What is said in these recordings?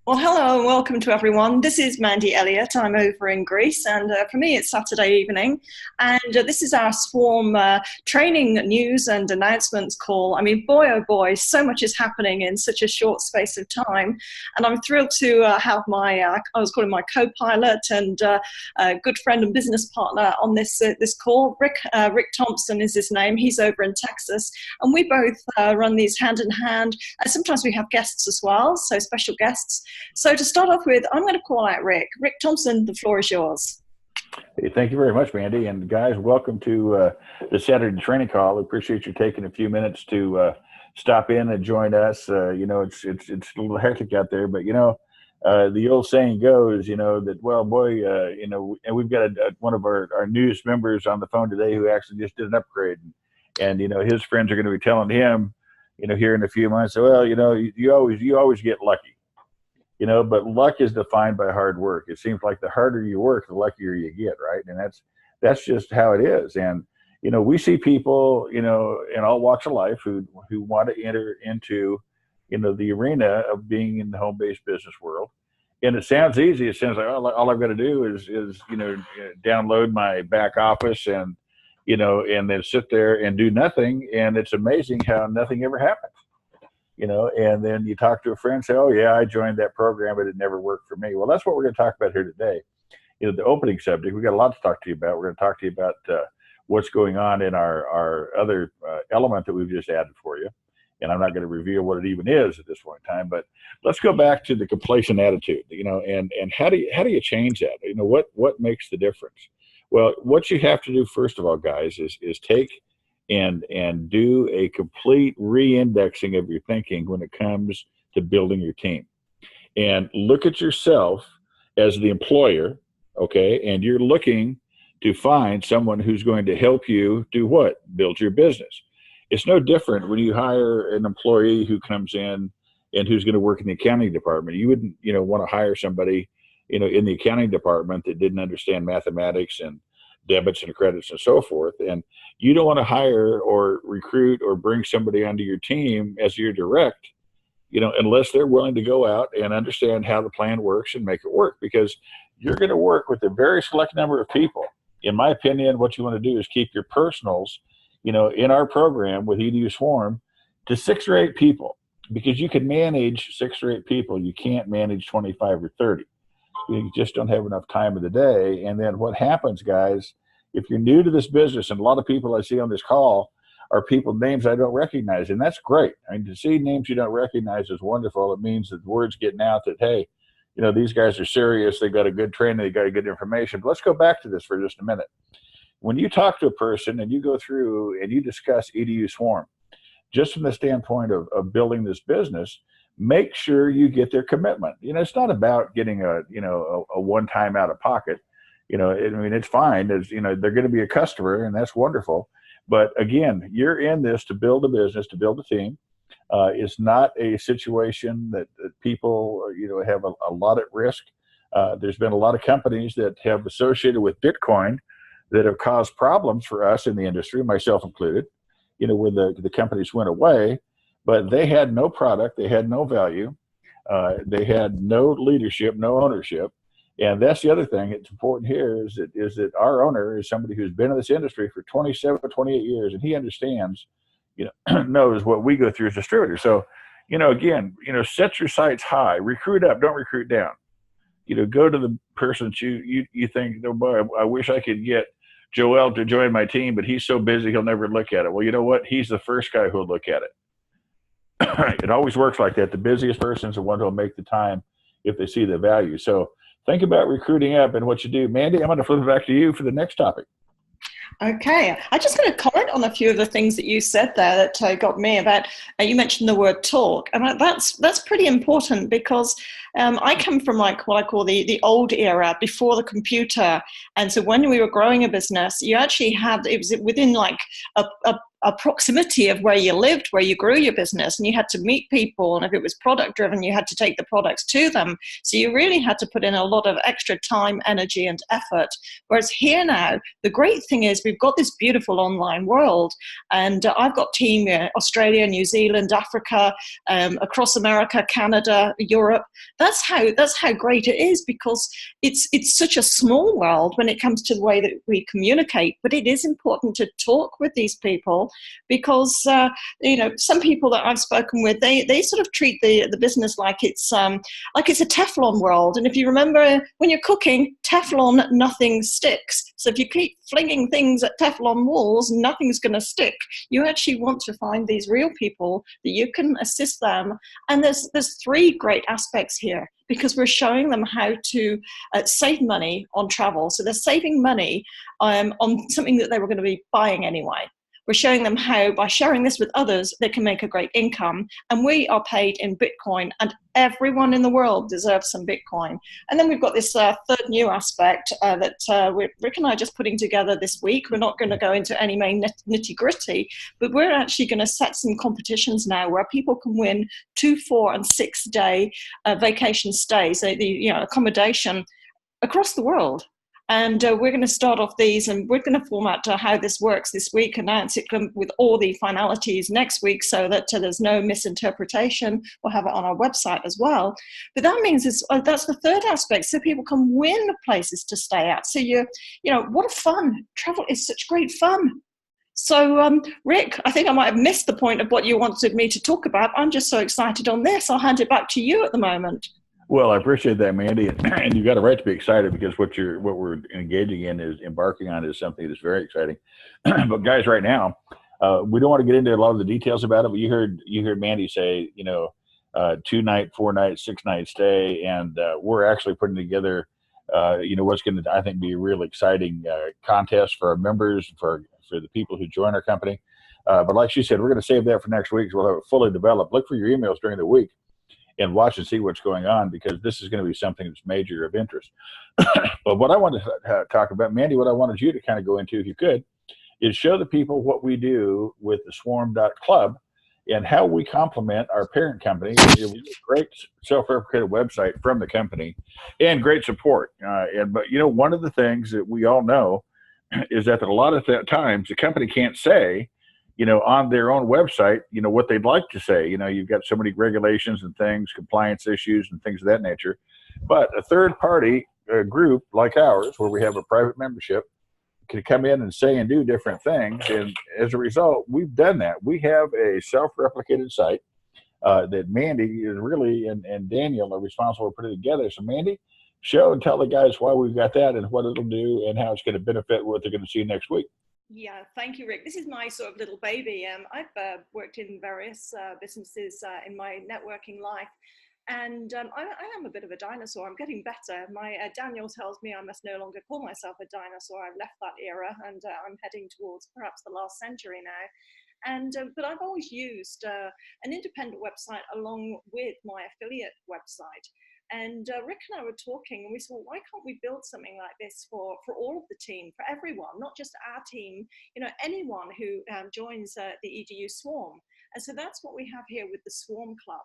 Well, hello and welcome to everyone. This is Mandy Elliott. I'm over in Greece, and for me, it's Saturday evening. And this is our Swarm training news and announcements call. I mean, boy, oh boy, so much is happening in such a short space of time. And I'm thrilled to have I was calling my co-pilot and good friend and business partner on this call. Rick Thompson is his name. He's over in Texas. And we both run these hand in hand. Sometimes we have guests as well, so special guests. So to start off with, I'm going to call out Rick. Rick Thompson, the floor is yours. Hey, thank you very much, Mandy. And guys, welcome to the Saturday training call. I appreciate you taking a few minutes to stop in and join us. It's a little hectic out there, but the old saying goes, that, well, boy, and we've got one of our newest members on the phone today who actually just did an upgrade, and his friends are going to be telling him, here in a few months, well, you always get lucky. But luck is defined by hard work. It seems like the harder you work, the luckier you get, right? And that's just how it is. And we see people, in all walks of life who want to enter into, the arena of being in the home-based business world. And it sounds easy. It sounds like all I've got to do is download my back office and then sit there and do nothing. And it's amazing how nothing ever happens. And then you talk to a friend and say, oh, yeah, I joined that program, but it never worked for me. Well, that's what we're going to talk about here today. The opening subject, we've got a lot to talk to you about. We're going to talk to you about what's going on in our other element that we've just added for you. And I'm not going to reveal what it even is at this point in time, but let's go back to the complacent attitude, and how do you change that? What makes the difference? Well, what you have to do, first of all, guys, is take and do a complete re-indexing of your thinking when it comes to building your team. And look at yourself as the employer, okay? And you're looking to find someone who's going to help you do what? Build your business. It's no different when you hire an employee who comes in and who's going to work in the accounting department. You wouldn't, want to hire somebody, in the accounting department that didn't understand mathematics and debits and credits and so forth. And you don't want to hire or recruit or bring somebody onto your team as your direct, unless they're willing to go out and understand how the plan works and make it work, because you're going to work with a very select number of people. In my opinion, what you want to do is keep your personals, in our program with EDU Swarm to 6 or 8 people, because you can manage 6 or 8 people. You can't manage 25 or 30. You just don't have enough time of the day. And then what happens, guys, if you're new to this business, and a lot of people I see on this call are people names I don't recognize, and that's great. I mean, to see names you don't recognize is wonderful. It means that the word's getting out that, hey, these guys are serious. They've got a good training. They've got a good information. But let's go back to this for just a minute. When you talk to a person and you go through and you discuss EDU Swarm, just from the standpoint of building this business, make sure you get their commitment. It's not about getting a one-time out of pocket. It's fine. As they're going to be a customer, and that's wonderful. But again, you're in this to build a business, to build a team. It's not a situation that people, have a lot at risk. There's been a lot of companies that have associated with Bitcoin that have caused problems for us in the industry, myself included, when the companies went away. But they had no product, they had no value, they had no leadership, no ownership. And that's the other thing that's important here is that our owner is somebody who's been in this industry for 27, 28 years, and he understands, knows what we go through as distributors. So, again, set your sights high, recruit up, don't recruit down. Go to the person that you think, oh boy, I wish I could get Joel to join my team, but he's so busy he'll never look at it. Well, you know what? He's the first guy who'll look at it. It always works like that. The busiest person is the one who'll make the time if they see the value. So think about recruiting up and what you do. Mandy, I'm going to flip it back to you for the next topic. Okay. I'm just going to comment on a few of the things that you said there that got me about, you mentioned the word talk. And that's pretty important because I come from like what I call the old era before the computer. And so when we were growing a business, you actually had, it was within like a a proximity of where you lived, where you grew your business, and you had to meet people. And if it was product driven, you had to take the products to them. So you really had to put in a lot of extra time, energy, and effort. Whereas here now, the great thing is we've got this beautiful online world, and I've got team in Australia, New Zealand, Africa, across America, Canada, Europe. That's how great it is, because it's such a small world when it comes to the way that we communicate. But it is important to talk with these people, because some people that I've spoken with, they sort of treat the business like it's a Teflon world. And if you remember, when you're cooking Teflon, nothing sticks. So if you keep flinging things at Teflon walls, nothing's going to stick. You actually want to find these real people that you can assist them. And there's three great aspects here, because we're showing them how to save money on travel. So they're saving money on something that they were going to be buying anyway. We're showing them how, by sharing this with others, they can make a great income. And we are paid in Bitcoin, and everyone in the world deserves some Bitcoin. And then we've got this third new aspect that Rick and I are just putting together this week. We're not going to go into any main nitty gritty, but we're actually going to set some competitions now where people can win 2, 4, and 6 day vacation stays, accommodation across the world. And we're going to start off these, and we're going to format how this works this week, announce it with all the finalities next week, so that there's no misinterpretation. We'll have it on our website as well. But that means that's the third aspect, so people can win places to stay at. So what a fun. Travel is such great fun. So, Rick, I think I might have missed the point of what you wanted me to talk about. I'm just so excited on this. I'll hand it back to you at the moment. Well, I appreciate that, Mandy, and you've got a right to be excited, because what we're engaging in is embarking on is something that's very exciting. But guys, right now, we don't want to get into a lot of the details about it. But you heard Mandy say, 2 night, 4 night, 6 night stay, and we're actually putting together, what's going to, I think, be a real exciting contest for our members, for the people who join our company. But like she said, we're going to save that for next week, so we'll have it fully developed. Look for your emails during the week and watch and see what's going on, because this is going to be something that's major of interest. But what I wanted to talk about, Mandy, what I wanted you to kind of go into, if you could, is show the people what we do with the Swarm.club and how we complement our parent company. We have a great self-replicated website from the company and great support. But one of the things that we all know is that a lot of times the company can't say, on their own website, what they'd like to say. You've got so many regulations and things, compliance issues and things of that nature. But a third party group like ours, where we have a private membership, can come in and say and do different things. And as a result, we've done that. We have a self-replicated site that Mandy is really, and Daniel are responsible for putting together. So Mandy, show and tell the guys why we've got that and what it'll do and how it's going to benefit what they're going to see next week. Yeah, thank you, Rick. This is my sort of little baby. I've worked in various businesses in my networking life, and I am a bit of a dinosaur. I'm getting better. My Daniel tells me I must no longer call myself a dinosaur. I've left that era, and I'm heading towards perhaps the last century now. And but I've always used an independent website along with my affiliate website. And Rick and I were talking, and we said, well, why can't we build something like this for all of the team, for everyone, not just our team, anyone who joins the EDU Swarm. And so that's what we have here with the Swarm Club.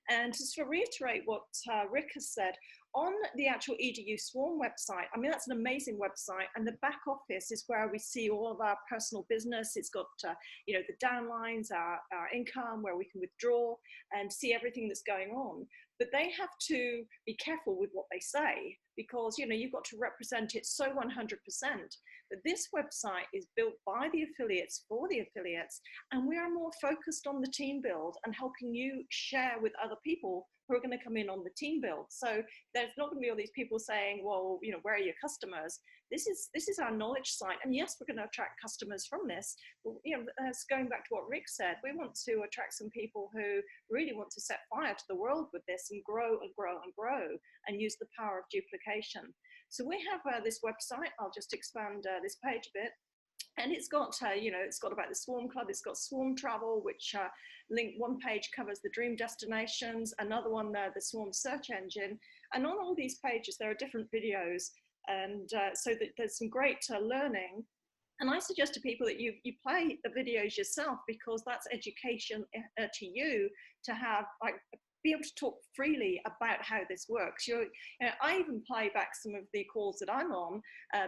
And just to reiterate what Rick has said, on the actual EDU Swarm website, I mean, that's an amazing website. And the back office is where we see all of our personal business. It's got, the downlines, our income, where we can withdraw and see everything that's going on. But they have to be careful with what they say, because, you've got to represent it so 100%. But this website is built by the affiliates for the affiliates, and we are more focused on the team build and helping you share with other people who are going to come in on the team build. So there's not going to be all these people saying, well, where are your customers? This is our knowledge site. And yes, we're going to attract customers from this. But, going back to what Rick said, we want to attract some people who really want to set fire to the world with this and grow and grow and grow and use the power of duplication. So we have this website. I'll just expand this page a bit. And it's got, it's got about the Swarm Club. It's got Swarm Travel, which one page covers the dream destinations, another one the Swarm search engine. And on all these pages, there are different videos. And so there's some great learning. And I suggest to people that you play the videos yourself, because that's education to you, to have like be able to talk freely about how this works. I even play back some of the calls that I'm on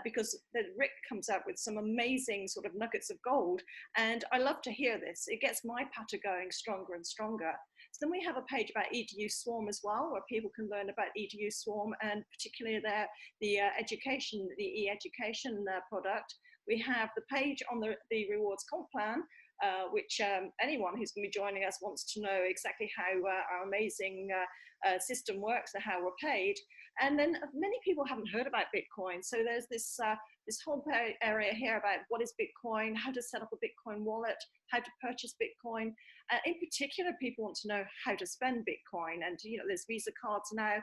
because Rick comes out with some amazing sort of nuggets of gold, and I love to hear this. It gets my patter going stronger and stronger. So then we have a page about EDU Swarm as well, where people can learn about EDU Swarm, and particularly the education, the e-education product. We have the page on the rewards comp plan, which anyone who's going to be joining us wants to know exactly how our amazing system works and how we're paid. And then many people haven't heard about Bitcoin. So there's this whole area here about what is Bitcoin, how to set up a Bitcoin wallet, how to purchase Bitcoin. In particular, people want to know how to spend Bitcoin. And, there's Visa cards now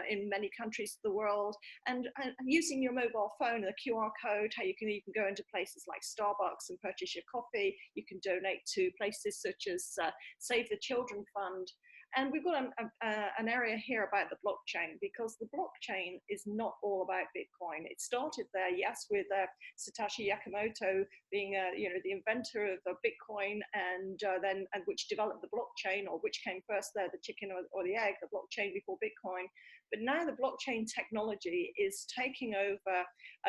in many countries of the world. And using your mobile phone, the QR code, how you can go into places like Starbucks and purchase your coffee. You can donate to places such as Save the Children Fund. And we've got an area here about the blockchain, because the blockchain is not all about Bitcoin. It started there, yes, with Satoshi Nakamoto being, the inventor of Bitcoin, and which developed the blockchain, or which came first there, the chicken or the egg, the blockchain before Bitcoin. But now the blockchain technology is taking over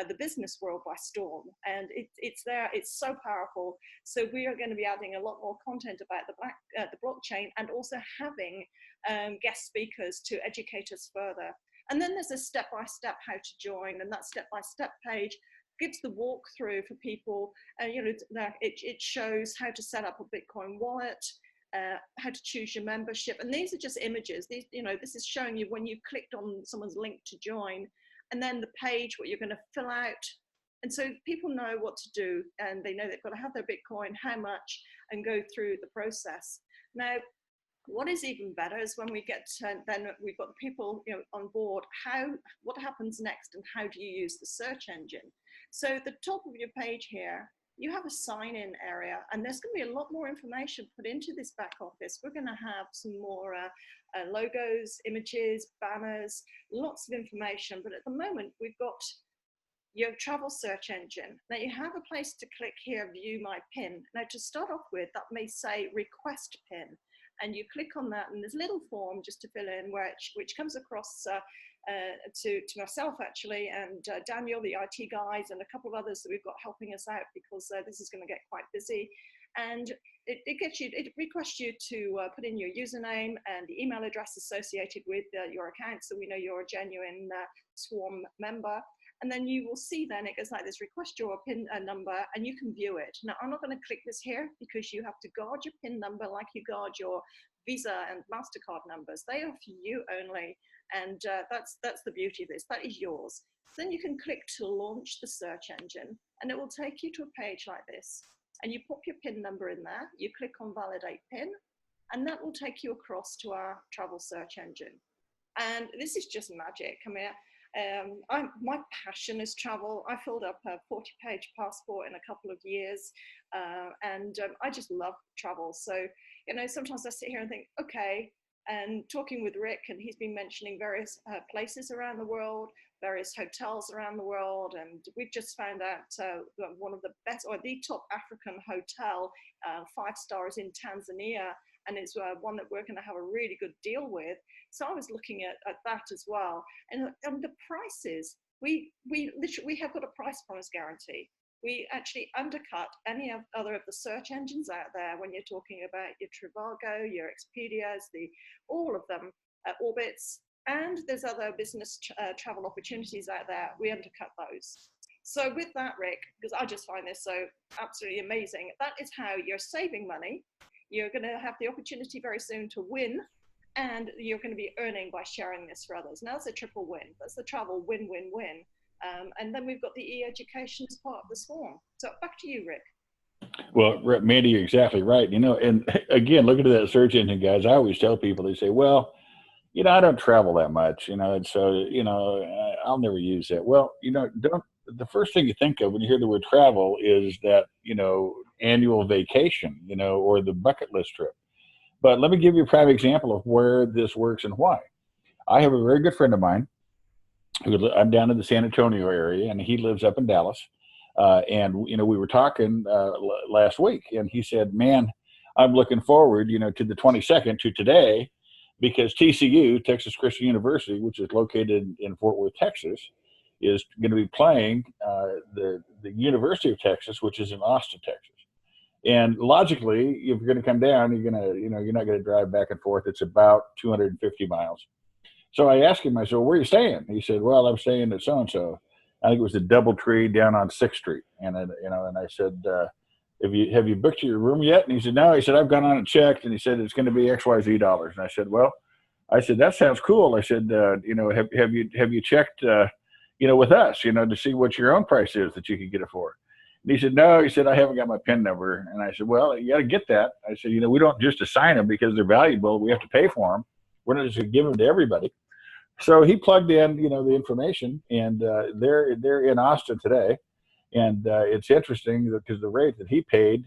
the business world by storm, and it's there. It's so powerful. So we are going to be adding a lot more content about the blockchain, and also having guest speakers to educate us further. And then there's a step-by-step how to join, and that step-by-step page gives the walkthrough for people. It shows how to set up a Bitcoin wallet, how to choose your membership. And these are just images. These, this is showing you when you clicked on someone's link to join, and then the page, what you're going to fill out. And so people know what to do, and they know they've got to have their Bitcoin, how much, and go through the process. Now, what is even better is when we get then we've got the people on board, what happens next, and how do you use the search engine. So at the top of your page here, you have a sign-in area, and there's going to be a lot more information put into this back office. We're going to have some more logos, images, banners, lots of information. But at the moment, we've got your travel search engine. Now you have a place to click here, view my PIN. Now to start off with, that may say request PIN. And you click on that, and there's a little form just to fill in, which comes across to myself actually, and Daniel, the IT guys, and a couple of others that we've got helping us out, because this is going to get quite busy. And it requests you to put in your username and the email address associated with your account, so we know you're a genuine Swarm member. And then you will see then it goes like this: request your PIN number, and you can view it. Now, I'm not going to click this here because you have to guard your PIN number like you guard your Visa and MasterCard numbers. They are for you only, and that's the beauty of this. That is yours. Then you can click to launch the search engine, and it will take you to a page like this. And you pop your PIN number in there, you click on validate PIN, and that will take you across to our travel search engine. And this is just magic. I mean, my passion is travel. I filled up a 40-page passport in a couple of years, and I just love travel. So, sometimes I sit here and think, okay, and talking with Rick, and he's been mentioning various places around the world, various hotels around the world, and we've just found out one of the best, or the top African hotel, 5 stars in Tanzania, and it's one that we're going to have a really good deal with. So I was looking at that as well, and the prices, we have got a price promise guarantee. We actually undercut any other of the search engines out there when you're talking about your Trivago, your Expedias, all of them, Orbitz, and there's other business travel opportunities out there. We undercut those. So with that, Rick, because I just find this so absolutely amazing, that is how you're saving money. You're going to have the opportunity very soon to win, and you're going to be earning by sharing this for others. Now it's a triple win. That's the travel win, win, win. And then we've got the e-education as part of the Swarm. So back to you, Rick. Well, Mandy, you're exactly right. And again, looking at that search engine, guys, I always tell people, they say, well, I don't travel that much, and so, I'll never use that. Well, the first thing you think of when you hear the word travel is that, annual vacation, or the bucket list trip. But let me give you a prime example of where this works and why. I have a very good friend of mine I'm down in the San Antonio area, and he lives up in Dallas. And, you know, we were talking last week, and he said, man, I'm looking forward, you know, to the 22nd, to today, because TCU, Texas Christian University, which is located in Fort Worth, Texas, is going to be playing the University of Texas, which is in Austin, Texas. And logically, if you're going to come down, you're going to, you know, you're not going to drive back and forth. It's about 250 miles. So I asked him, I said, well, where are you staying? He said, well, I'm staying at so-and-so. I think it was the DoubleTree down on 6th Street. And, you know, and I said, have you booked your room yet? And he said, no. He said, I've gone on and checked. And he said, it's going to be XYZ dollars. And I said, well, that sounds cool. I said, you know, have you checked, you know, with us, you know, to see what your own price is that you could get it for? And he said, no. He said, I haven't got my PIN number. And I said, well, you got to get that. I said, you know, we don't just assign them because they're valuable. We have to pay for them. We're not just going to give them to everybody. So he plugged in, you know, the information, and they're in Austin today. And it's interesting because the rate that he paid,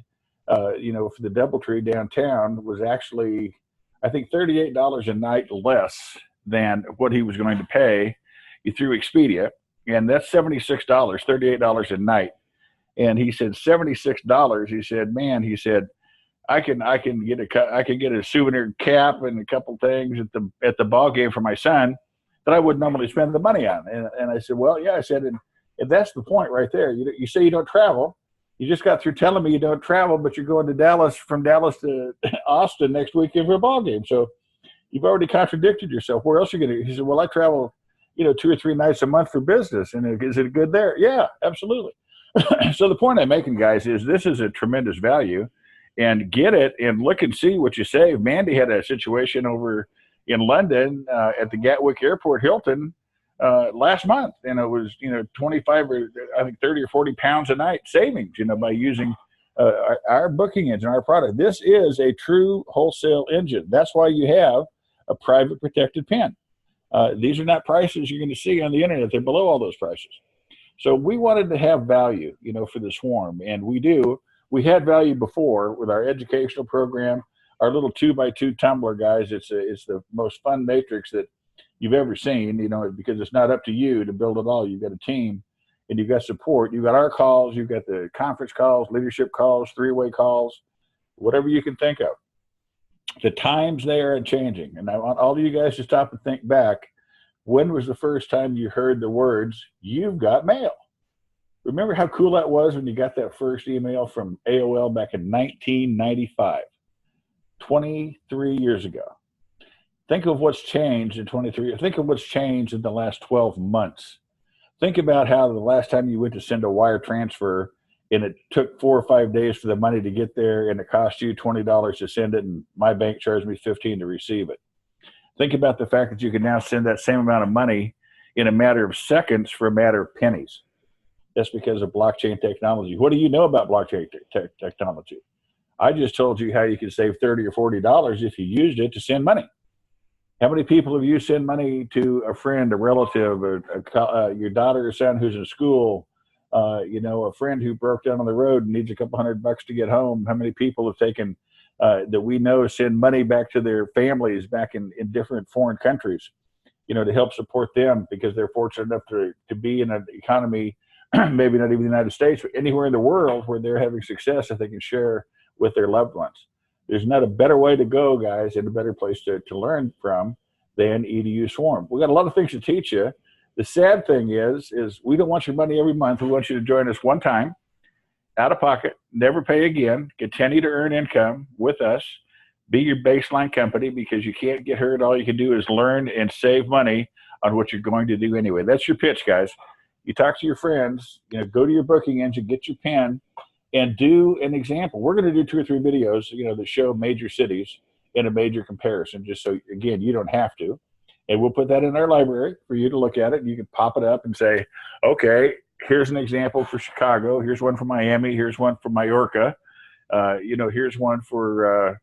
you know, for the DoubleTree downtown was actually, I think, $38 a night less than what he was going to pay through Expedia. And that's $76, $38 a night. And he said, $76. He said, man, he said, I can get a souvenir cap and a couple things at the ball game for my son that I wouldn't normally spend the money on. And I said, well, yeah, I said, and that's the point right there. You say you don't travel. You just got through telling me you don't travel, but you're going to Dallas, from Dallas to Austin next weekend for a ball game. So you've already contradicted yourself. Where else are you going to? He said, well, I travel, you know, 2 or 3 nights a month for business. And is it good there? Yeah, absolutely. So the point I'm making, guys, is this is a tremendous value, and get it and look and see what you save. Mandy had a situation over in London at the Gatwick Airport Hilton last month, and it was, you know, 25 or I think 30 or 40 pounds a night savings, you know, by using our booking engine, our product. This is a true wholesale engine. That's why you have a private protected PIN. These are not prices you're going to see on the internet. They're below all those prices. So we wanted to have value, you know, for the Swarm, and we do. We had value before with our educational program, our little 2x2 tumbler, guys. It's the most fun matrix that you've ever seen, you know, because it's not up to you to build it all. You've got a team, and you've got support. You've got our calls. You've got the conference calls, leadership calls, 3-way calls, whatever you can think of. The times they are changing, and I want all of you guys to stop and think back. When was the first time you heard the words, "You've got mail"? Remember how cool that was when you got that first email from AOL back in 1995, 23 years ago. Think of what's changed in 23. Think of what's changed in the last 12 months. Think about how the last time you went to send a wire transfer and it took 4 or 5 days for the money to get there, and it cost you $20 to send it, and my bank charged me $15 to receive it. Think about the fact that you can now send that same amount of money in a matter of seconds for a matter of pennies. That's because of blockchain technology. What do you know about blockchain technology? I just told you how you can save $30 or $40 if you used it to send money. How many people have you sent money to a friend, a relative, your daughter or son who's in school, you know, a friend who broke down on the road and needs a couple $100 to get home? How many people have taken that we know send money back to their families back in different foreign countries, you know, to help support them because they're fortunate enough to be in an economy, maybe not even the United States, but anywhere in the world where they're having success that they can share with their loved ones. There's not a better way to go, guys, and a better place to learn from than EDU Swarm. We got a lot of things to teach you. The sad thing is we don't want your money every month. We want you to join us one time, out of pocket, never pay again, continue to earn income with us, be your baseline company, because you can't get hurt. All you can do is learn and save money on what you're going to do anyway. That's your pitch, guys. You talk to your friends, you know, go to your booking engine, get your pen, and do an example. We're going to do 2 or 3 videos, you know, that show major cities in a major comparison, just so, again, you don't have to. And we'll put that in our library for you to look at it. You can pop it up and say, okay, here's an example for Chicago. Here's one for Miami. Here's one for Mallorca. You know, here's one for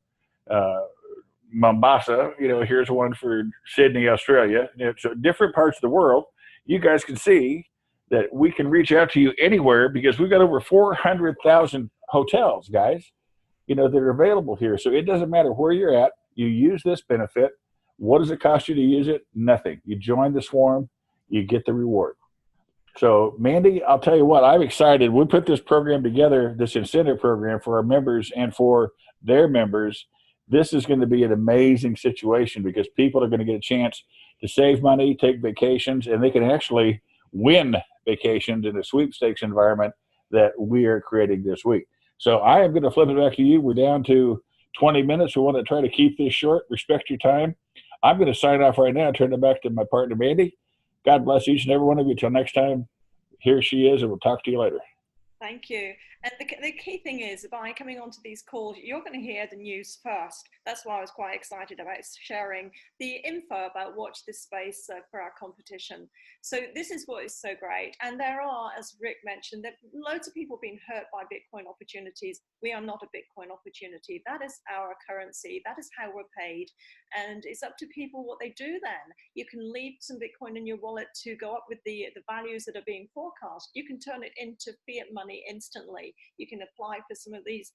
Mombasa. You know, here's one for Sydney, Australia. You know, so different parts of the world, you guys can see that we can reach out to you anywhere because we've got over 400,000 hotels, guys, you know, that are available here. So it doesn't matter where you're at. You use this benefit. What does it cost you to use it? Nothing. You join the Swarm, you get the reward. So, Mandy, I'll tell you what, I'm excited. We put this program together, this incentive program for our members and for their members. This is going to be an amazing situation because people are going to get a chance to save money, take vacations, and they can actually win vacations in a sweepstakes environment that we are creating this week. So, I am going to flip it back to you. We're down to 20 minutes. We want to try to keep this short, respect your time. I'm going to sign off right now, turn it back to my partner, Mandy. God bless each and every one of you. Till next time, here she is, and we'll talk to you later. Thank you. And the key thing is, by coming onto these calls, you're going to hear the news first. That's why I was quite excited about sharing the info about Watch This Space for our competition. So this is what is so great. And there are, as Rick mentioned, that loads of people being hurt by Bitcoin opportunities. We are not a Bitcoin opportunity. That is our currency. That is how we're paid. And it's up to people what they do then. You can leave some Bitcoin in your wallet to go up with the values that are being forecast. You can turn it into fiat money instantly. You can apply for some of these,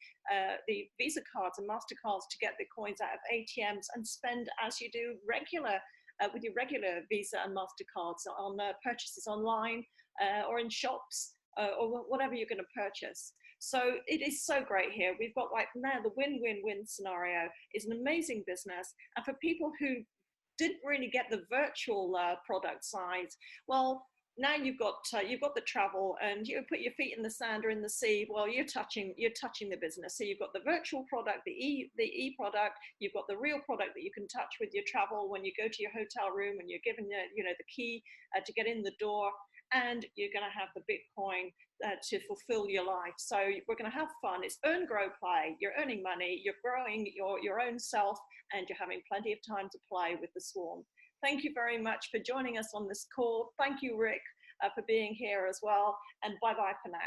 the Visa cards and MasterCards to get the coins out of ATMs and spend as you do regular, with your regular Visa and MasterCards on purchases online or in shops or whatever you're going to purchase. So it is so great here. We've got like now the win-win-win scenario is an amazing business. And for people who didn't really get the virtual product side, well, now you've got the travel and you put your feet in the sand or in the sea. Well, you're touching the business. So you've got the virtual product, the e product. You've got the real product that you can touch with your travel when you go to your hotel room and you're given the key to get in the door. And you're going to have the Bitcoin to fulfill your life. So we're going to have fun. It's earn, grow, play. You're earning money, you're growing your own self, and you're having plenty of time to play with the Swarm. Thank you very much for joining us on this call. Thank you, Rick, for being here as well. And bye-bye for now.